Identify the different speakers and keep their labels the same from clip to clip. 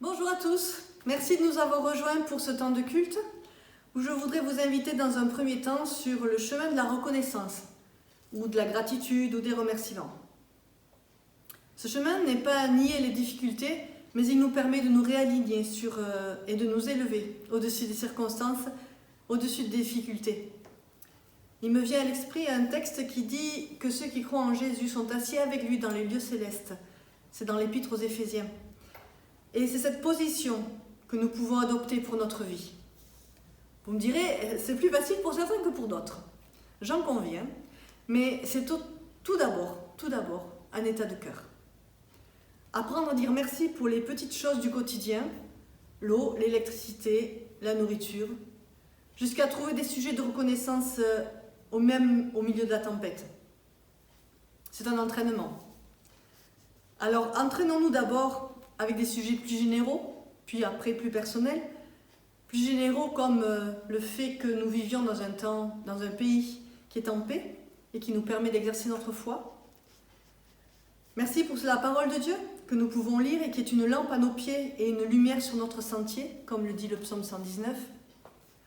Speaker 1: Bonjour à tous, merci de nous avoir rejoints pour ce temps de culte où je voudrais vous inviter dans un premier temps sur le chemin de la reconnaissance ou de la gratitude ou des remerciements. Ce chemin n'est pas nier les difficultés, mais il nous permet de nous réaligner et de nous élever au-dessus des circonstances, au-dessus des difficultés. Il me vient à l'esprit un texte qui dit que ceux qui croient en Jésus sont assis avec lui dans les lieux célestes. C'est dans l'Épître aux Éphésiens. Et c'est cette position que nous pouvons adopter pour notre vie. Vous me direz, c'est plus facile pour certains que pour d'autres. J'en conviens, mais c'est tout d'abord, un état de cœur. Apprendre à dire merci pour les petites choses du quotidien, l'eau, l'électricité, la nourriture, jusqu'à trouver des sujets de reconnaissance au milieu de la tempête. C'est un entraînement. Alors, entraînons-nous d'abord avec des sujets plus généraux, puis après plus personnels. Plus généraux comme le fait que nous vivions dans un pays qui est en paix et qui nous permet d'exercer notre foi. Merci pour la parole de Dieu que nous pouvons lire et qui est une lampe à nos pieds et une lumière sur notre sentier, comme le dit le psaume 119.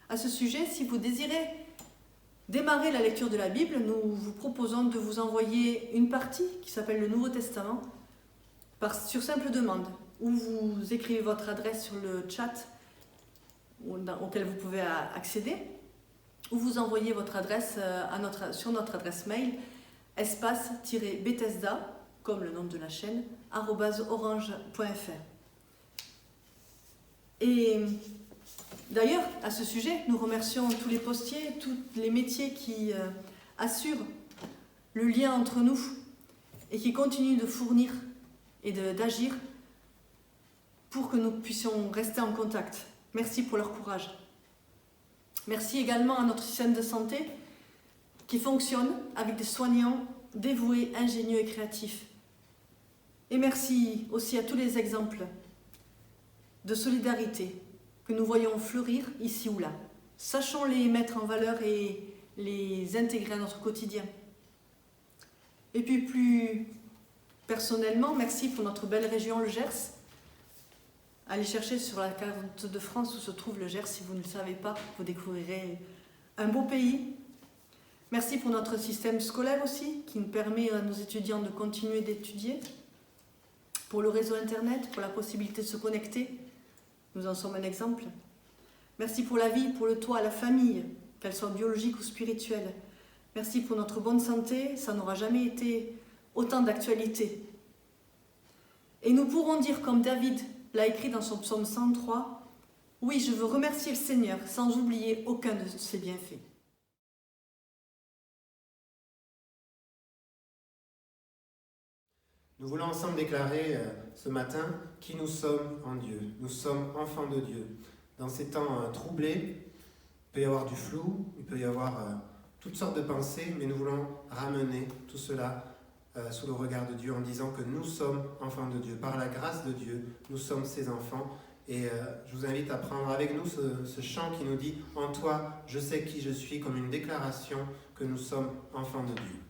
Speaker 1: À ce sujet, si vous désirez démarrer la lecture de la Bible, nous vous proposons de vous envoyer une partie qui s'appelle le Nouveau Testament sur simple demande, où vous écrivez votre adresse sur le chat auquel vous pouvez accéder, ou vous envoyez votre adresse sur notre adresse mail espace-bethesda, comme le nom de la chaîne, @orange.fr. Et d'ailleurs, à ce sujet, nous remercions tous les postiers, tous les métiers qui assurent le lien entre nous et qui continuent de fournir et d'agir pour que nous puissions rester en contact. Merci pour leur courage. Merci également à notre système de santé qui fonctionne avec des soignants dévoués, ingénieux et créatifs. Et merci aussi à tous les exemples de solidarité que nous voyons fleurir ici ou là. Sachons les mettre en valeur et les intégrer à notre quotidien. Et puis plus personnellement, merci pour notre belle région, le Gers. Allez chercher sur la carte de France où se trouve le Gers. Si vous ne le savez pas, vous découvrirez un beau pays. Merci pour notre système scolaire aussi, qui nous permet à nos étudiants de continuer d'étudier. Pour le réseau Internet, pour la possibilité de se connecter. Nous en sommes un exemple. Merci pour la vie, pour le toit, la famille, qu'elle soit biologique ou spirituelle. Merci pour notre bonne santé, ça n'aura jamais été autant d'actualité. Et nous pourrons dire comme David l'a écrit dans son psaume 103, « Oui, je veux remercier le Seigneur sans oublier aucun de ses bienfaits. »
Speaker 2: Nous voulons ensemble déclarer ce matin qui nous sommes en Dieu. Nous sommes enfants de Dieu. Dans ces temps troublés, il peut y avoir du flou, il peut y avoir toutes sortes de pensées, mais nous voulons ramener tout cela sous le regard de Dieu en disant que nous sommes enfants de Dieu. Par la grâce de Dieu, nous sommes ses enfants. Et je vous invite à prendre avec nous ce chant qui nous dit « En toi, je sais qui je suis » comme une déclaration que nous sommes enfants de Dieu.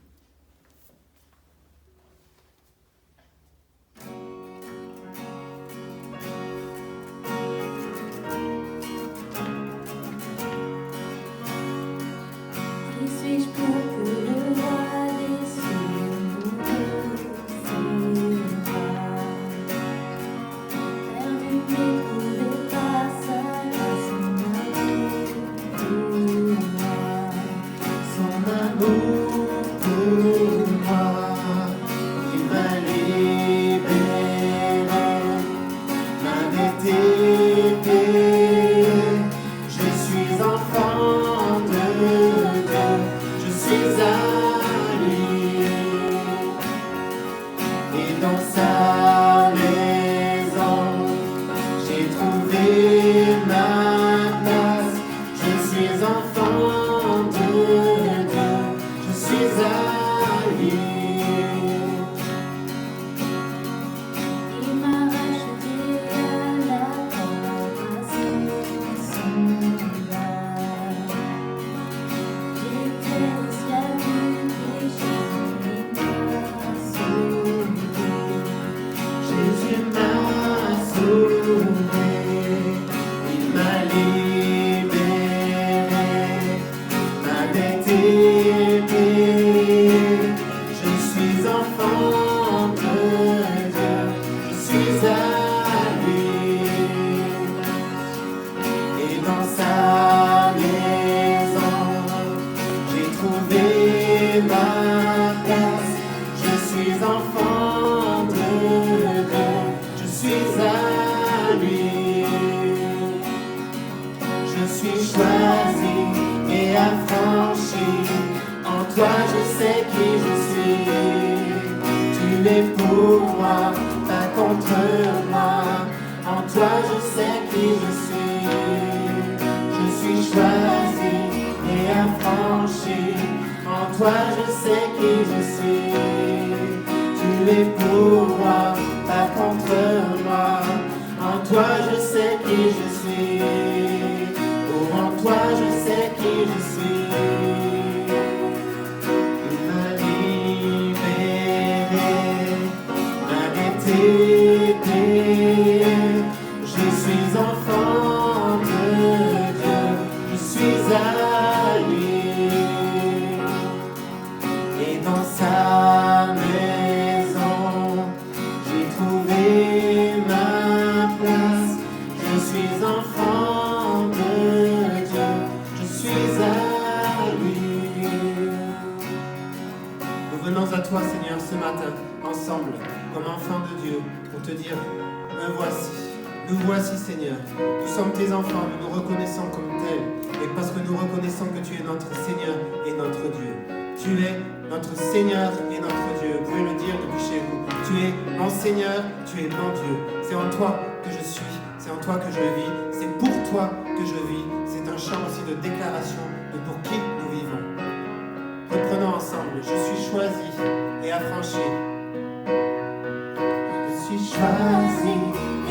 Speaker 2: m'avait aimé. Je suis enfant de Dieu, je suis à lui. Et dans sa maison, j'ai trouvé ma place. Je suis enfant de Dieu, je suis à lui. Je suis choisi et affranchi. En toi je sais qui je suis. Tu es pour moi, pas contre moi. En toi je sais qui je suis. Je suis choisi et affranchi. En toi je sais qui je suis. Tu es pour moi, pas contre moi. En toi je sais qui je suis. Oh, en toi je sais qui je suis. Il m'a libéré, m'avait aidé. Je suis enfant de Dieu, je suis à lui. Et dans sa maison, j'ai trouvé ma place. Je suis enfant de Dieu, je suis à lui. Nous venons à toi, Seigneur, ce matin, ensemble, comme enfants de Dieu, pour te dire, me voici. Nous voici, Seigneur. Nous sommes tes enfants, nous nous reconnaissons comme tels. Et parce que nous reconnaissons que tu es notre Seigneur et notre Dieu. Tu es notre Seigneur et notre Dieu. Vous pouvez le dire depuis chez vous. Tu es mon Seigneur, tu es mon Dieu. C'est en toi que je suis, c'est en toi que je vis, c'est pour toi que je vis. C'est un chant aussi de déclaration de pour qui nous vivons. Reprenons ensemble. Je suis choisi et affranchi. Je suis choisi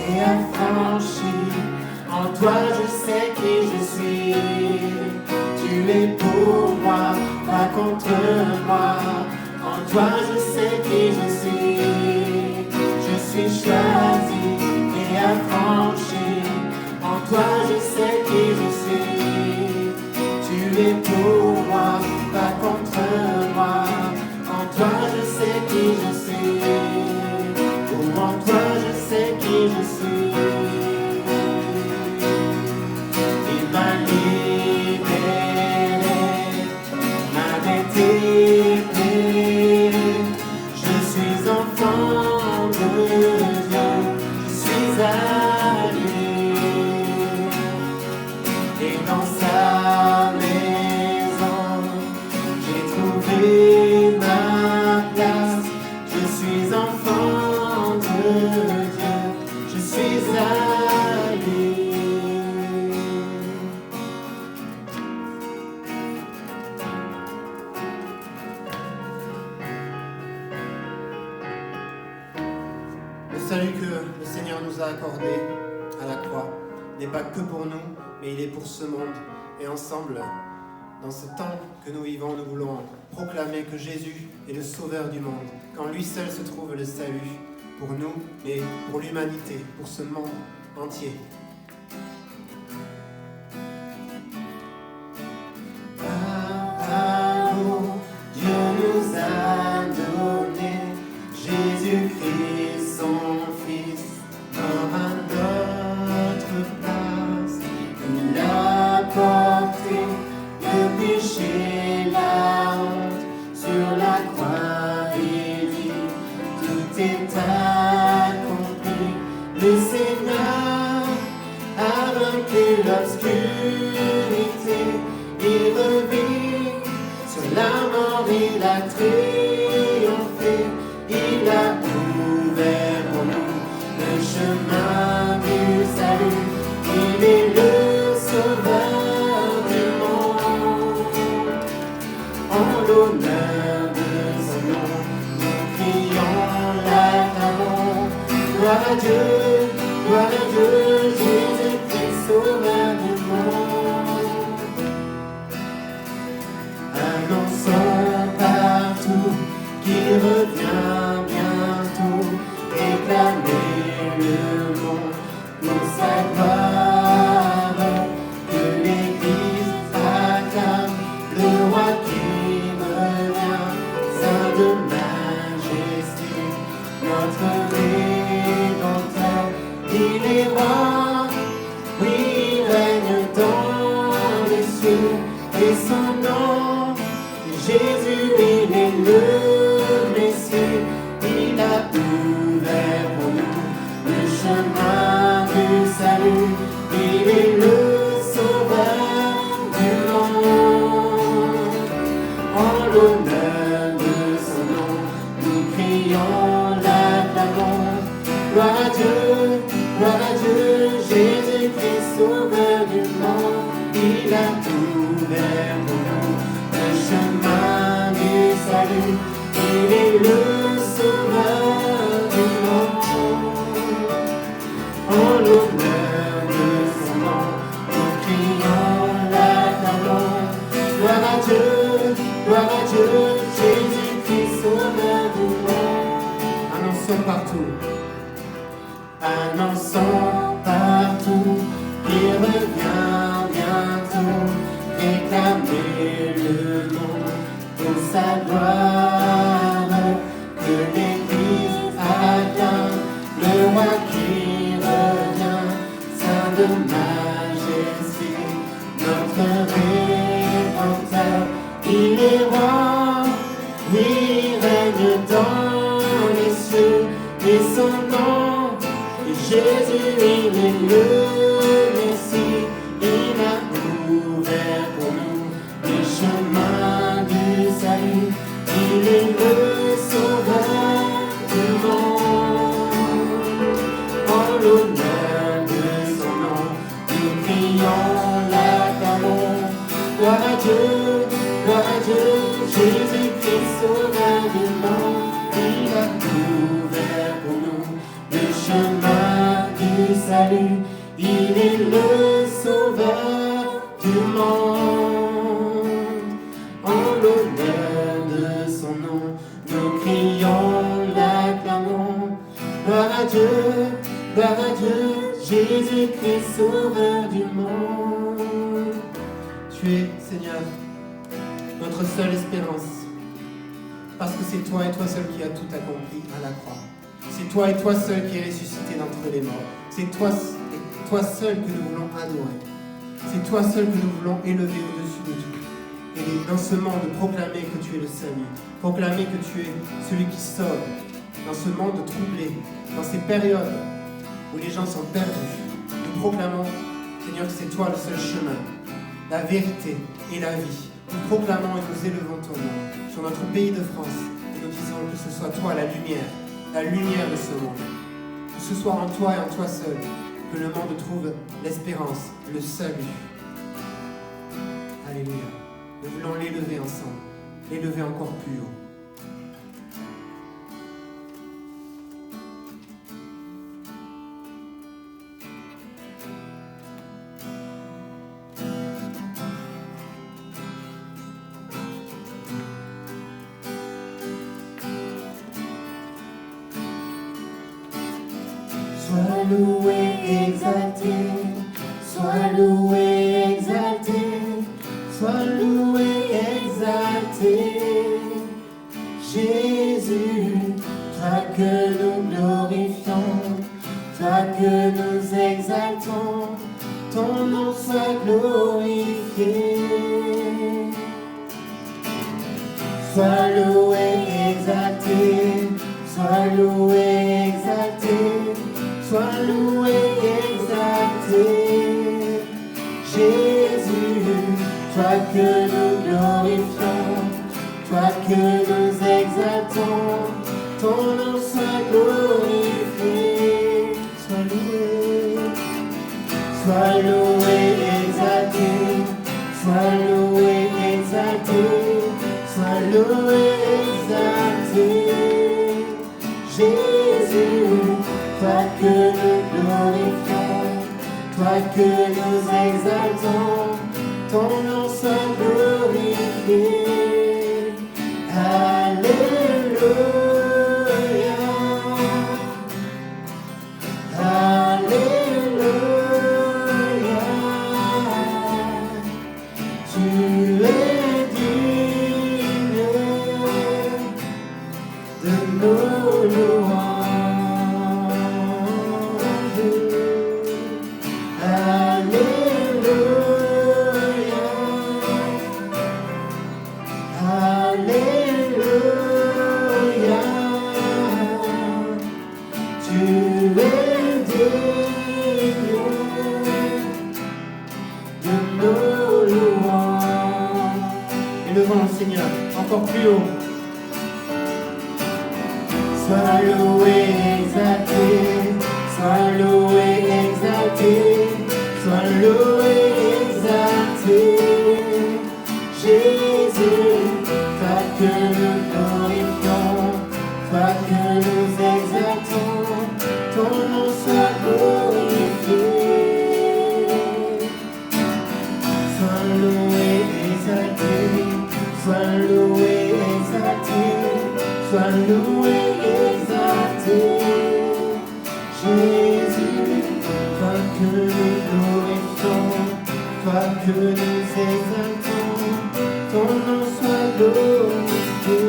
Speaker 2: et affranchi. En toi je sais qui je suis. Tu es pour moi, pas contre moi. En toi je sais qui je suis. Je suis choisi et affranchi. En toi je sais qui je suis. Tu es pour moi, pas contre moi. En toi je sais qui je suis. Oh, en toi je sais qui je suis. Il m'a libéré, m'avait aimé. Je suis enfant de Dieu, je suis à lui. Et dans sa maison, j'ai trouvé ma place. Je suis enfant de Dieu, je suis à lui. Le salut que le Seigneur nous a accordé à la croix n'est pas que pour nous, mais il est pour ce monde. Et ensemble, dans ce temps que nous vivons, nous voulons proclamer que Jésus est le sauveur du monde, qu'en lui seul se trouve le salut pour nous, mais pour l'humanité, pour ce monde entier. Par amour, Dieu nous a donné Jésus-Christ, son Fils, mort à notre place. Il a porté le péché, la honte sur la croix et dit, tout est accompli. Le Seigneur a vaincu l'obscurité, il revit sur la mort, il a triomphé, il a ouvert pour nous le chemin du salut, il est le sauveur du monde. En l'honneur de son nom, nous crions, l'acclamons. Gloire à Dieu, Jésus-Christ, sauveur du monde. Annonçons partout qu'il revient bientôt, réclamer le monde pour sa gloire, que l'Église acclame le roi il est roi, oui, il règne dans les cieux, et son nom, Jésus, il est le Messie, il a ouvert pour nous le chemin du salut, il est le sauveur du monde. En l'honneur de son nom, nous crions, l'acclamons. Gloire à Dieu, Jésus-Christ, sauveur du monde. Il a ouvert pour nous le chemin du salut. Il est le sauveur du monde. En l'honneur de son nom, nous crions, l'acclamons. Gloire à Dieu, Jésus-Christ, sauveur du monde. Annonçons partout. Annonçons partout, il revient bientôt, réclamez le nom pour sa gloire, que l'Église acclame, le roi qui revient, saint de majesté, notre Rédempteur, il est roi, oui, il règne dans les cieux, et son nom, Jésus, il est le Messie, il a ouvert pour nous les chemins du salut, il est le sauveur du monde. En l'honneur de son nom, nous crions, l'acclamons. Gloire à Dieu, Jésus-Christ, sauveur du monde, il a ouvert pour nous le chemin du salut, il est le sauveur du monde. En l'honneur de son nom, nous crions, l'acclamons. Gloire à Dieu, Jésus-Christ, sauveur du monde. Tu es, Seigneur, notre seule espérance, parce que c'est toi et toi seul qui as tout accompli à la croix. C'est toi et toi seul qui es ressuscité d'entre les morts. C'est toi et toi seul que nous voulons adorer. C'est toi seul que nous voulons élever au-dessus de tout. Et dans ce monde, proclamer que tu es le salut. Proclamer que tu es celui qui sauve. Dans ce monde troublé, dans ces périodes où les gens sont perdus, nous proclamons, Seigneur, que c'est toi le seul chemin, la vérité et la vie. Nous proclamons et nous élevons ton nom sur notre pays de France. Et nous disons que ce soit toi la lumière de ce monde. Que ce soit en toi et en toi seul que le monde trouve l'espérance, le salut. Alléluia. Nous voulons l'élever ensemble, l'élever encore plus haut. Sois loué, exalté, sois loué, exalté, sois loué, exalté. Jésus, toi que nous glorifions, toi que nous exaltons, ton nom soit glorifié. Sois loué, exalté, sois loué, exalté. Sois loué, exalté, Jésus, toi que nous glorifions, toi que nous exaltons, ton nom soit glorifié. Sois loué, exalté, sois loué, exalté, sois loué, exalté, Jésus. Toi que nous glorifions, toi que nous exaltons, ton nom soit glorifié. Alléluia, Alléluia. Tu es digne de nos louanges. Élevons le Seigneur encore plus haut. Sois loué, exalté, sois loué, exalté, sois loué, exalté. Jésus, toi que nous glorifions, toi que nous exaltons, ton nom soit glorifié. Sois loué, exalté, sois loué, exalté, sois loué, exalté. Jésus, toi que nous glorifions, toi que nous exaltons, ton nom soit glorifié.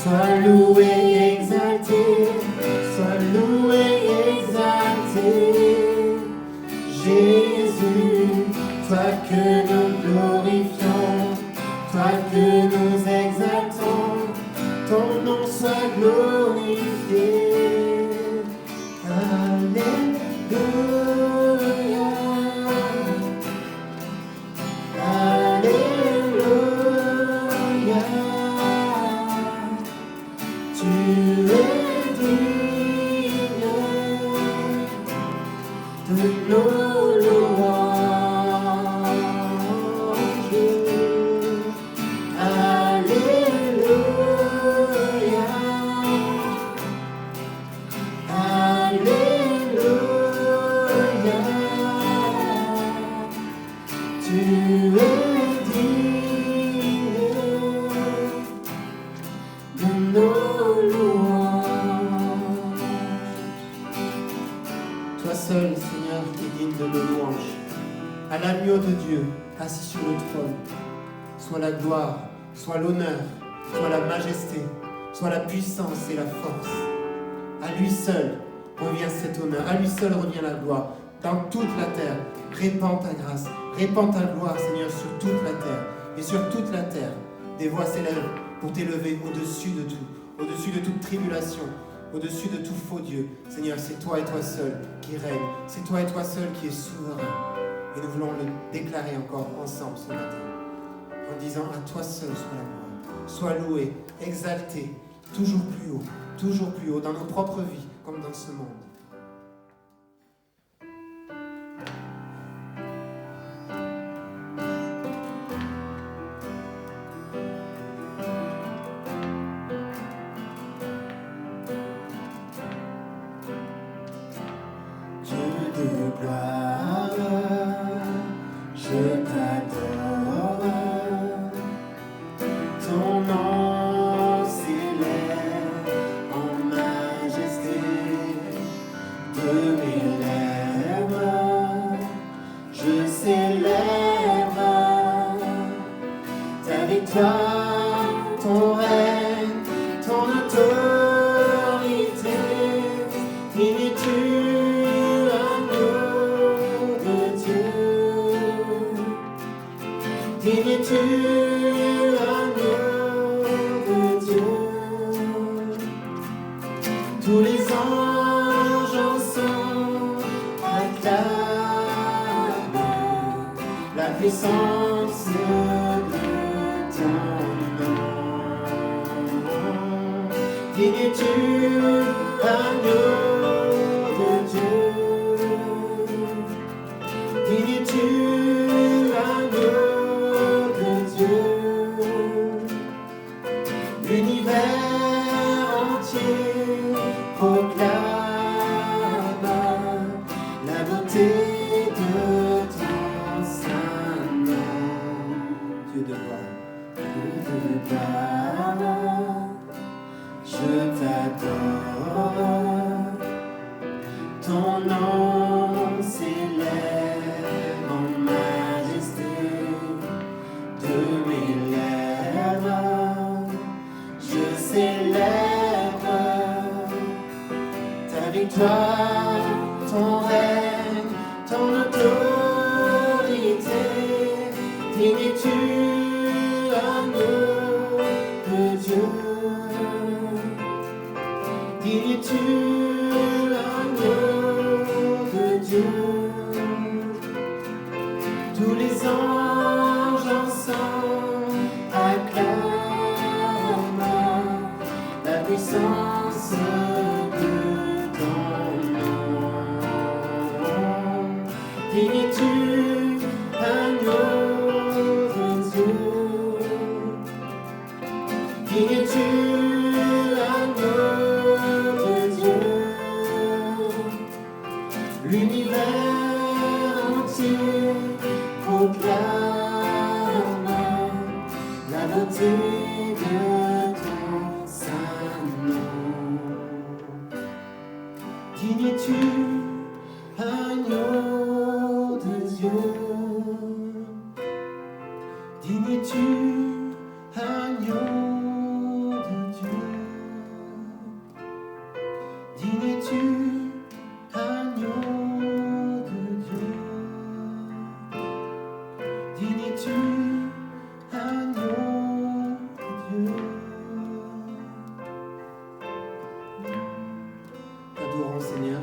Speaker 2: Sois loué, exalté, sois loué, exalté. Jésus, toi que nous glorifions, toi que nous exaltons, ton nom soit glorifié. Alléluia. Alléluia. Tu es digne de nos louanges. Alléluia. Alléluia. Tu es digne de nos louanges. Toi seul, Seigneur, qui es digne de nos louanges. À l'agneau de Dieu, assis sur le trône, soit la gloire, soit l'honneur, soit la majesté, soit la puissance et la force. À lui seul revient cet honneur, à lui seul revient la gloire. Dans toute la terre, répands ta grâce, répands ta gloire, Seigneur, sur toute la terre. Et sur toute la terre, des voix s'élèvent pour t'élever au-dessus de tout, au-dessus de toute tribulation, au-dessus de tout faux Dieu. Seigneur, c'est toi et toi seul qui règne, c'est toi et toi seul qui es souverain. Et nous voulons le déclarer encore ensemble ce matin, en disant à toi seul soit la gloire, sois loué, exalté, toujours plus haut, dans nos propres vies comme dans ce monde. Tous les anges ensemble acclament la puissance de ton nom. Digne es-tu, agneau de Dieu. Digne es-tu, agneau de Dieu. L'univers entier proclame la beauté de ton saint nom. Dieu de gloire, je t'adore, Toi, ton règne, ton autorité, digne es-tu, agneau de Dieu. Digne es-tu, agneau de Dieu. Tous les anges ensemble acclament la puissance de ton nom. Digne es-tu, agneau de Dieu. Digne es-tu, agneau de Dieu. L'univers entier proclame la beauté de ton saint nom. Digne es-tu, agneau de Dieu. Digne es-tu, agneau de Dieu. Digne es-tu, agneau de Dieu. Digne es-tu, agneau de Dieu. Adorons Seigneur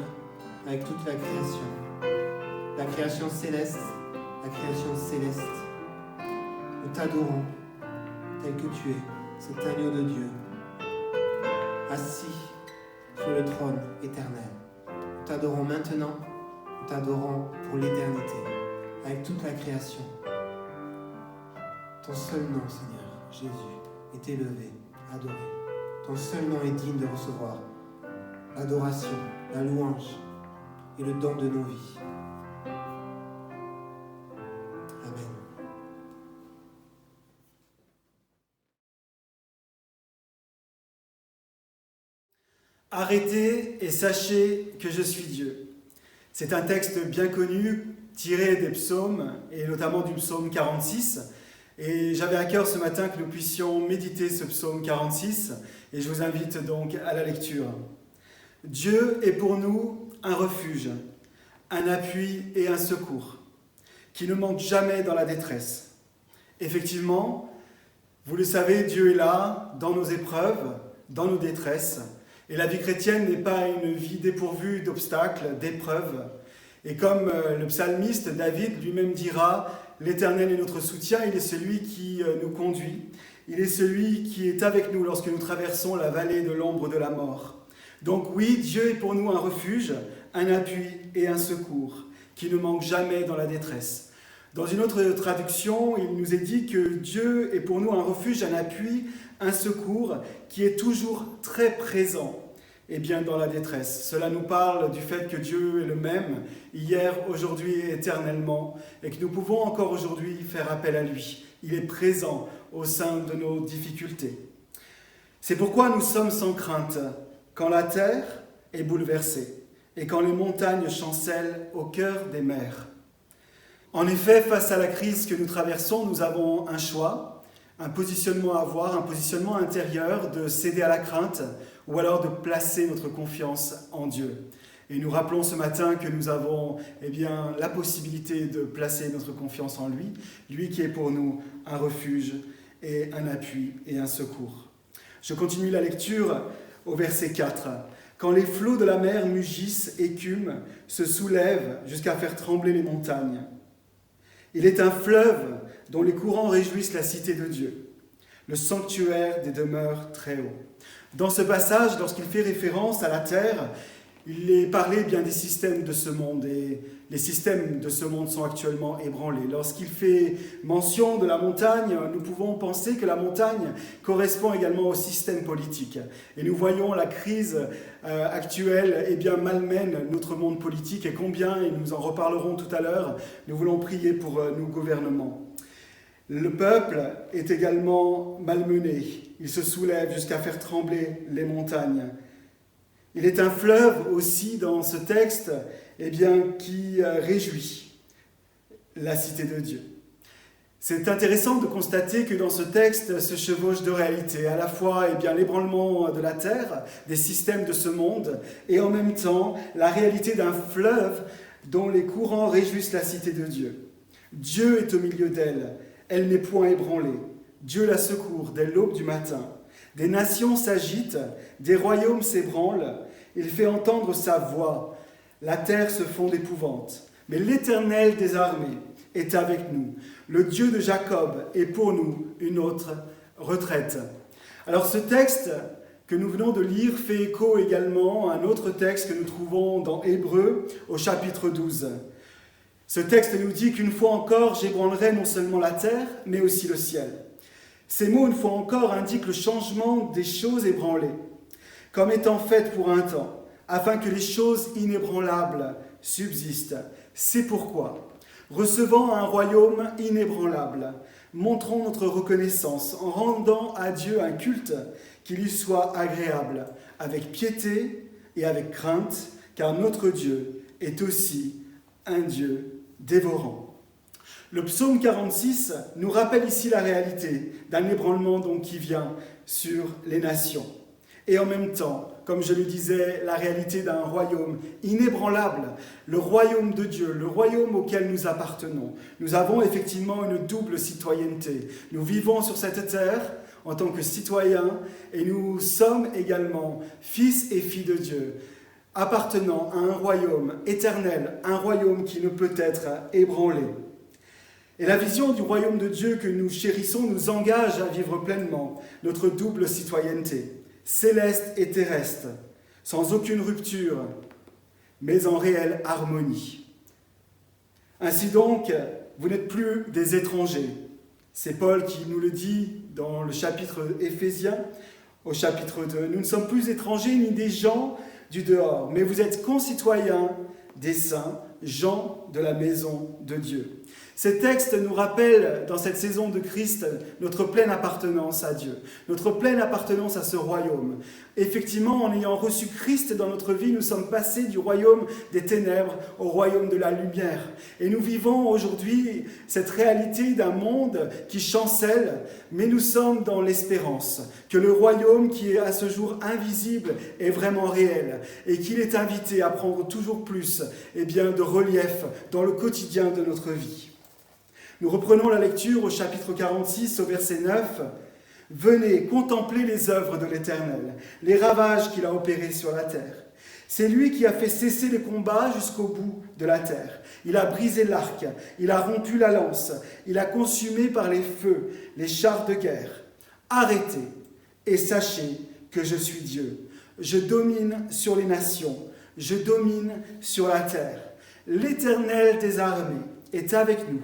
Speaker 2: avec toute la création céleste, la création céleste. Nous t'adorons tel que tu es, cet agneau de Dieu, assis sur le trône éternel. Nous t'adorons maintenant, nous t'adorons pour l'éternité, avec toute la création. Ton seul nom, Seigneur, Jésus, est élevé, adoré. Ton seul nom est digne de recevoir l'adoration, la louange et le don de nos vies. Amen.
Speaker 3: Arrêtez et sachez que je suis Dieu. C'est un texte bien connu, tiré des psaumes, et notamment du psaume 46. Et j'avais à cœur ce matin que nous puissions méditer ce psaume 46, et je vous invite donc à la lecture. Dieu est pour nous un refuge, un appui et un secours, qui ne manque jamais dans la détresse. Effectivement, vous le savez, Dieu est là, dans nos épreuves, dans nos détresses, et la vie chrétienne n'est pas une vie dépourvue d'obstacles, d'épreuves. Et comme le psalmiste David lui-même dira, l'Éternel est notre soutien, il est celui qui nous conduit, il est celui qui est avec nous lorsque nous traversons la vallée de l'ombre de la mort. Donc oui, Dieu est pour nous un refuge, un appui et un secours, qui ne manque jamais dans la détresse. Dans une autre traduction, il nous est dit que Dieu est pour nous un refuge, un appui, un secours qui est toujours très présent et bien dans la détresse. Cela nous parle du fait que Dieu est le même, hier, aujourd'hui et éternellement, et que nous pouvons encore aujourd'hui faire appel à lui. Il est présent au sein de nos difficultés. C'est pourquoi nous sommes sans crainte quand la terre est bouleversée et quand les montagnes chancellent au cœur des mers. En effet, face à la crise que nous traversons, nous avons un choix, un positionnement à avoir, un positionnement intérieur de céder à la crainte ou alors de placer notre confiance en Dieu. Et nous rappelons ce matin que nous avons la possibilité de placer notre confiance en lui, lui qui est pour nous un refuge et un appui et un secours. Je continue la lecture au verset 4. « Quand les flots de la mer mugissent, écument, se soulèvent jusqu'à faire trembler les montagnes. Il est un fleuve dont les courants réjouissent la cité de Dieu, le sanctuaire des demeures très hauts. » Dans ce passage, lorsqu'il fait référence à la terre, il est parlé bien des systèmes de ce monde, et les systèmes de ce monde sont actuellement ébranlés. Lorsqu'il fait mention de la montagne, nous pouvons penser que la montagne correspond également au système politique. Et nous voyons la crise actuelle malmène notre monde politique, et combien, et nous en reparlerons tout à l'heure, nous voulons prier pour nos gouvernements. Le peuple est également malmené, il se soulève jusqu'à faire trembler les montagnes. Il est un fleuve aussi dans ce texte qui réjouit la cité de Dieu. C'est intéressant de constater que dans ce texte se chevauchent deux réalités, à la fois l'ébranlement de la terre, des systèmes de ce monde, et en même temps la réalité d'un fleuve dont les courants réjouissent la cité de Dieu. Dieu est au milieu d'elle, elle n'est point ébranlée. Dieu la secourt dès l'aube du matin. Des nations s'agitent, des royaumes s'ébranlent, il fait entendre sa voix, la terre se fond d'épouvante. Mais l'Éternel des armées est avec nous. Le Dieu de Jacob est pour nous une autre retraite. Alors ce texte que nous venons de lire fait écho également à un autre texte que nous trouvons dans Hébreux au chapitre 12. Ce texte nous dit qu'une fois encore, j'ébranlerai non seulement la terre, mais aussi le ciel. Ces mots, une fois encore, indiquent le changement des choses ébranlées, comme étant faites pour un temps, afin que les choses inébranlables subsistent. C'est pourquoi, recevant un royaume inébranlable, montrons notre reconnaissance en rendant à Dieu un culte qui lui soit agréable, avec piété et avec crainte, car notre Dieu est aussi un Dieu dévorant. Le psaume 46 nous rappelle ici la réalité d'un ébranlement donc qui vient sur les nations. Et en même temps, comme je le disais, la réalité d'un royaume inébranlable, le royaume de Dieu, le royaume auquel nous appartenons. Nous avons effectivement une double citoyenneté. Nous vivons sur cette terre en tant que citoyens et nous sommes également fils et filles de Dieu, appartenant à un royaume éternel, un royaume qui ne peut être ébranlé. Et la vision du royaume de Dieu que nous chérissons nous engage à vivre pleinement notre double citoyenneté, céleste et terrestre, sans aucune rupture, mais en réelle harmonie. Ainsi donc, vous n'êtes plus des étrangers. C'est Paul qui nous le dit dans le chapitre Éphésiens, au chapitre 2. Nous ne sommes plus étrangers ni des gens du dehors, mais vous êtes concitoyens des saints, gens de la maison de Dieu. Ces textes nous rappellent, dans cette saison de Christ, notre pleine appartenance à Dieu, notre pleine appartenance à ce royaume. Effectivement, en ayant reçu Christ dans notre vie, nous sommes passés du royaume des ténèbres au royaume de la lumière. Et nous vivons aujourd'hui cette réalité d'un monde qui chancelle, mais nous sommes dans l'espérance que le royaume qui est à ce jour invisible est vraiment réel et qu'il est invité à prendre toujours plus de relief dans le quotidien de notre vie. Nous reprenons la lecture au chapitre 46, au verset 9. « Venez contempler les œuvres de l'Éternel, les ravages qu'il a opérés sur la terre. C'est lui qui a fait cesser les combats jusqu'au bout de la terre. Il a brisé l'arc, il a rompu la lance, il a consumé par les feux les chars de guerre. Arrêtez et sachez que je suis Dieu. Je domine sur les nations, je domine sur la terre. L'Éternel des armées est avec nous.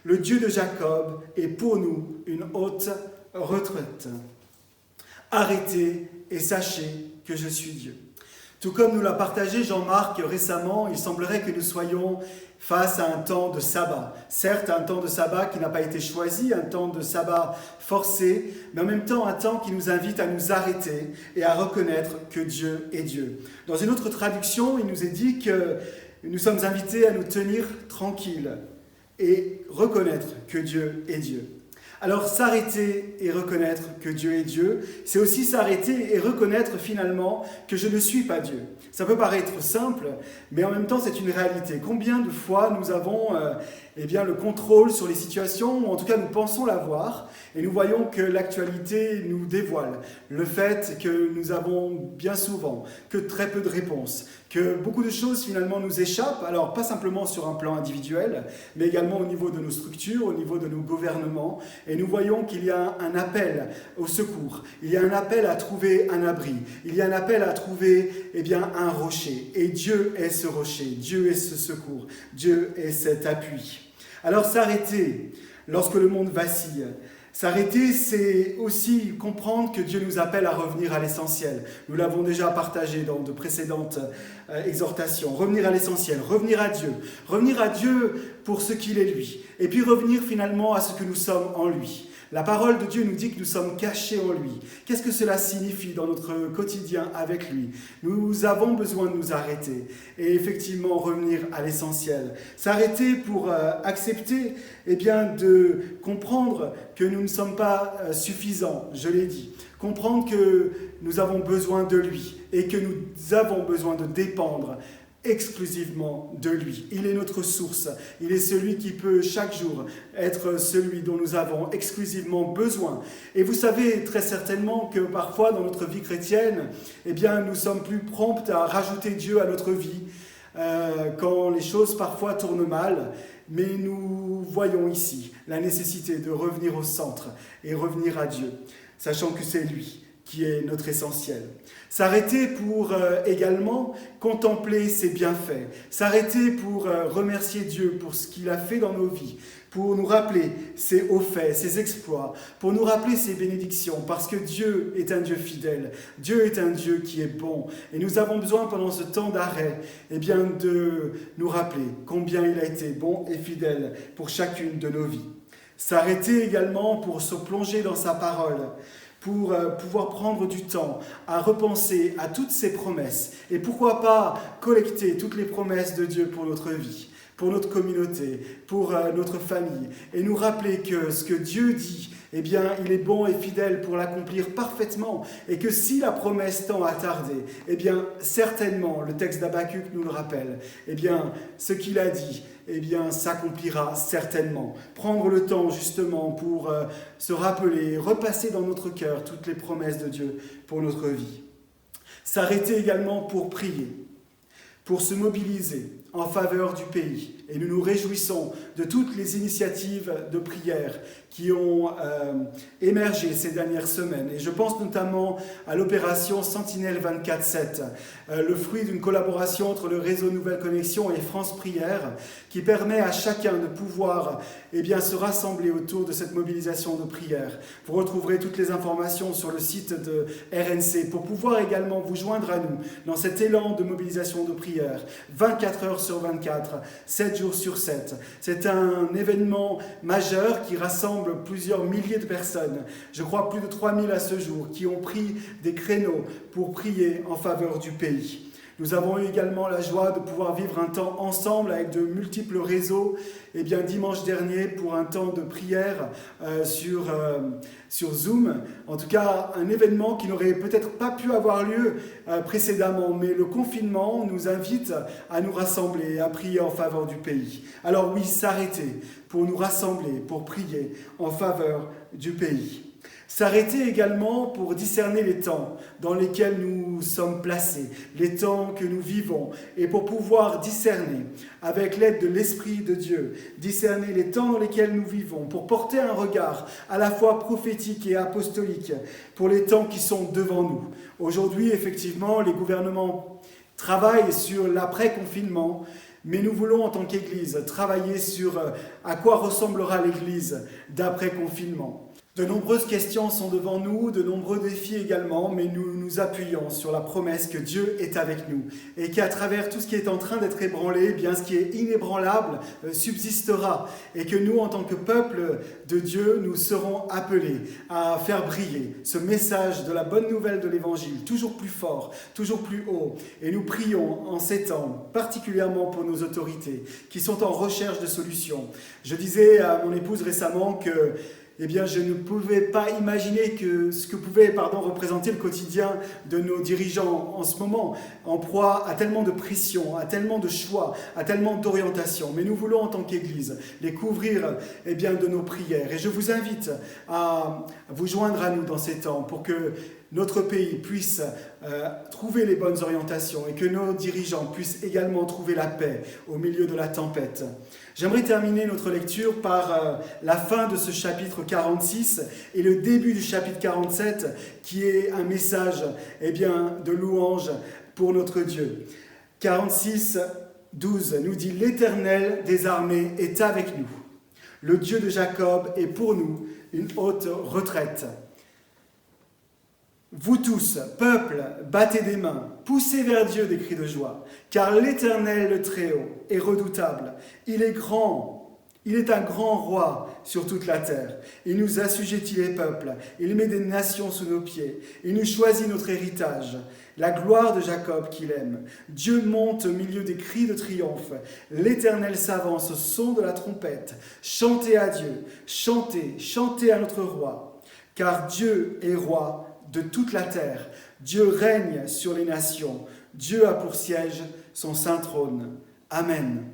Speaker 3: Le Dieu de Jacob est pour nous une haute retraite. Arrêtez et sachez que je suis Dieu. » Tout comme nous l'a partagé Jean-Marc récemment, il semblerait que nous soyons face à un temps de sabbat. Certes, un temps de sabbat qui n'a pas été choisi, un temps de sabbat forcé, mais en même temps un temps qui nous invite à nous arrêter et à reconnaître que Dieu est Dieu. Dans une autre traduction, il nous est dit que nous sommes invités à nous tenir tranquilles et reconnaître que Dieu est Dieu. Alors s'arrêter et reconnaître que Dieu est Dieu, c'est aussi s'arrêter et reconnaître finalement que je ne suis pas Dieu. Ça peut paraître simple, mais en même temps c'est une réalité. Combien de fois nous avons le contrôle sur les situations, ou en tout cas nous pensons l'avoir, et nous voyons que l'actualité nous dévoile le fait que nous avons bien souvent que très peu de réponses, que beaucoup de choses finalement nous échappent, alors pas simplement sur un plan individuel, mais également au niveau de nos structures, au niveau de nos gouvernements, et nous voyons qu'il y a un appel au secours, il y a un appel à trouver un abri, il y a un appel à trouver un rocher, et Dieu est ce rocher, Dieu est ce secours, Dieu est cet appui. Alors s'arrêter lorsque le monde vacille, s'arrêter, c'est aussi comprendre que Dieu nous appelle à revenir à l'essentiel. Nous l'avons déjà partagé dans de précédentes exhortations. Revenir à l'essentiel, revenir à Dieu pour ce qu'il est lui. Et puis revenir finalement à ce que nous sommes en lui. La parole de Dieu nous dit que nous sommes cachés en lui. Qu'est-ce que cela signifie dans notre quotidien avec lui? Nous avons besoin de nous arrêter et effectivement revenir à l'essentiel. S'arrêter pour accepter de comprendre que nous ne sommes pas suffisants, je l'ai dit. Comprendre que nous avons besoin de lui et que nous avons besoin de dépendre exclusivement de lui. Il est notre source. Il est celui qui peut chaque jour être celui dont nous avons exclusivement besoin. Et vous savez très certainement que parfois dans notre vie chrétienne, nous sommes plus prompts à rajouter Dieu à notre vie quand les choses parfois tournent mal. Mais nous voyons ici la nécessité de revenir au centre et revenir à Dieu, sachant que c'est lui qui est notre essentiel. S'arrêter pour également contempler ses bienfaits. S'arrêter pour remercier Dieu pour ce qu'il a fait dans nos vies, pour nous rappeler ses hauts faits, ses exploits, pour nous rappeler ses bénédictions, parce que Dieu est un Dieu fidèle, Dieu est un Dieu qui est bon. Et nous avons besoin pendant ce temps d'arrêt de nous rappeler combien il a été bon et fidèle pour chacune de nos vies. S'arrêter également pour se plonger dans sa parole, pour pouvoir prendre du temps à repenser à toutes ses promesses et pourquoi pas collecter toutes les promesses de Dieu pour notre vie, pour notre communauté, pour notre famille et nous rappeler que ce que Dieu dit, il est bon et fidèle pour l'accomplir parfaitement et que si la promesse tend à tarder, certainement, le texte d'Habacuc nous le rappelle, ce qu'il a dit, s'accomplira certainement. Prendre le temps justement pour se rappeler, repasser dans notre cœur toutes les promesses de Dieu pour notre vie. S'arrêter également pour prier, pour se mobiliser en faveur du pays. Et nous nous réjouissons de toutes les initiatives de prière qui ont émergé ces dernières semaines. Et je pense notamment à l'opération Sentinelle 24/7, le fruit d'une collaboration entre le réseau Nouvelle Connexion et France Prière, qui permet à chacun de pouvoir se rassembler autour de cette mobilisation de prière. Vous retrouverez toutes les informations sur le site de RNC pour pouvoir également vous joindre à nous dans cet élan de mobilisation de prière, 24 heures sur 24, 7 jours sur 7. C'est un événement majeur qui rassemble plusieurs milliers de personnes, je crois plus de 3000 à ce jour, qui ont pris des créneaux pour prier en faveur du pays. Nous avons eu également la joie de pouvoir vivre un temps ensemble avec de multiples réseaux. Dimanche dernier, pour un temps de prière sur Zoom, en tout cas un événement qui n'aurait peut-être pas pu avoir lieu précédemment, mais le confinement nous invite à nous rassembler, à prier en faveur du pays. Alors oui, s'arrêter pour nous rassembler, pour prier en faveur du pays. S'arrêter également pour discerner les temps dans lesquels nous sommes placés, les temps que nous vivons, et pour pouvoir discerner, avec l'aide de l'Esprit de Dieu, discerner les temps dans lesquels nous vivons, pour porter un regard à la fois prophétique et apostolique pour les temps qui sont devant nous. Aujourd'hui, effectivement, les gouvernements travaillent sur l'après-confinement, mais nous voulons, en tant qu'Église, travailler sur à quoi ressemblera l'Église d'après-confinement. De nombreuses questions sont devant nous, de nombreux défis également, mais nous nous appuyons sur la promesse que Dieu est avec nous et qu'à travers tout ce qui est en train d'être ébranlé, ce qui est inébranlable subsistera et que nous, en tant que peuple de Dieu, nous serons appelés à faire briller ce message de la bonne nouvelle de l'Évangile, toujours plus fort, toujours plus haut. Et nous prions en ces temps, particulièrement pour nos autorités qui sont en recherche de solutions. Je disais à mon épouse récemment que je ne pouvais pas imaginer ce que pouvait représenter le quotidien de nos dirigeants en ce moment, en proie à tellement de pression, à tellement de choix, à tellement d'orientation. Mais nous voulons, en tant qu'Église, les couvrir de nos prières. Et je vous invite à vous joindre à nous dans ces temps pour que notre pays puisse trouver les bonnes orientations et que nos dirigeants puissent également trouver la paix au milieu de la tempête. J'aimerais terminer notre lecture par la fin de ce chapitre 46 et le début du chapitre 47 qui est un message de louange pour notre Dieu. 46, 12 nous dit « L'Éternel des armées est avec nous. Le Dieu de Jacob est pour nous une haute retraite. » Vous tous, peuple, battez des mains, poussez vers Dieu des cris de joie, car l'Éternel, le Très-Haut, est redoutable. Il est grand Il est un grand roi sur toute la terre. Il nous assujettit les peuples. Il met des nations sous nos pieds. Il nous choisit notre héritage. La gloire de Jacob qu'il aime. Dieu monte au milieu des cris de triomphe. L'Éternel s'avance au son de la trompette. Chantez à Dieu. Chantez, chantez à notre roi. Car Dieu est roi de toute la terre. Dieu règne sur les nations. Dieu a pour siège son saint trône. Amen.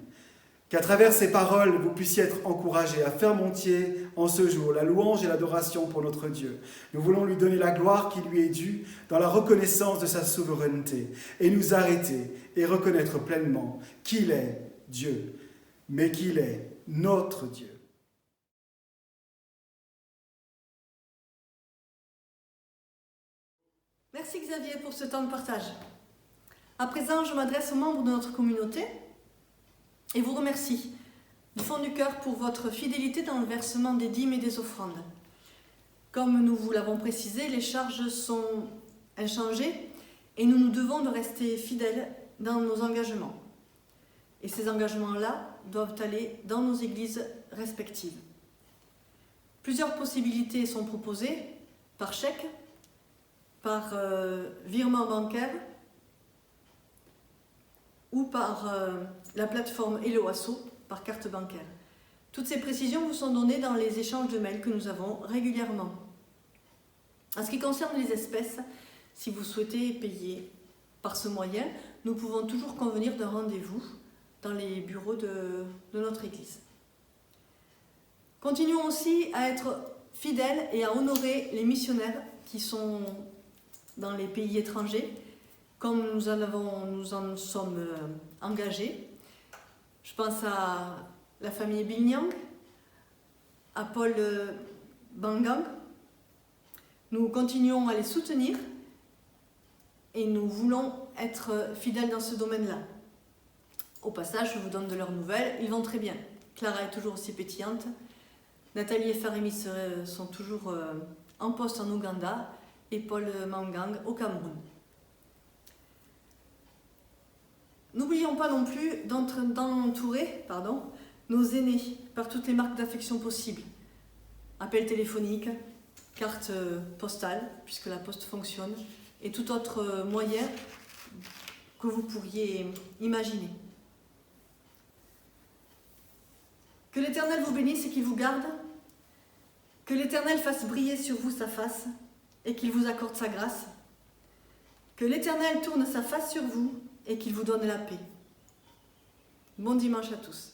Speaker 3: Qu'à travers ces paroles, vous puissiez être encouragés à faire monter en ce jour la louange et l'adoration pour notre Dieu. Nous voulons lui donner la gloire qui lui est due dans la reconnaissance de sa souveraineté et nous arrêter et reconnaître pleinement qu'il est Dieu, mais qu'il est notre Dieu.
Speaker 1: Merci Xavier pour ce temps de partage. À présent, je m'adresse aux membres de notre communauté et vous remercie du fond du cœur pour votre fidélité dans le versement des dîmes et des offrandes. Comme nous vous l'avons précisé, les charges sont inchangées et nous nous devons de rester fidèles dans nos engagements. Et ces engagements-là doivent aller dans nos églises respectives. Plusieurs possibilités sont proposées par chèque, par virement bancaire ou par la plateforme Eloasso par carte bancaire. Toutes ces précisions vous sont données dans les échanges de mails que nous avons régulièrement. En ce qui concerne les espèces, si vous souhaitez payer par ce moyen, nous pouvons toujours convenir d'un rendez-vous dans les bureaux de notre Église. Continuons aussi à être fidèles et à honorer les missionnaires qui sont dans les pays étrangers, comme nous en sommes engagés. Je pense à la famille Binyang, à Paul Bangang. Nous continuons à les soutenir et nous voulons être fidèles dans ce domaine-là. Au passage, je vous donne de leurs nouvelles, ils vont très bien. Clara est toujours aussi pétillante. Nathalie et Farimi sont toujours en poste en Ouganda et Paul Mangang au Cameroun. N'oublions pas non plus d'entourer nos aînés par toutes les marques d'affection possibles. Appel téléphonique, carte postale, puisque la poste fonctionne, et tout autre moyen que vous pourriez imaginer. Que l'Éternel vous bénisse et qu'il vous garde, que l'Éternel fasse briller sur vous sa face et qu'il vous accorde sa grâce, que l'Éternel tourne sa face sur vous et qu'il vous donne la paix. Bon dimanche à tous.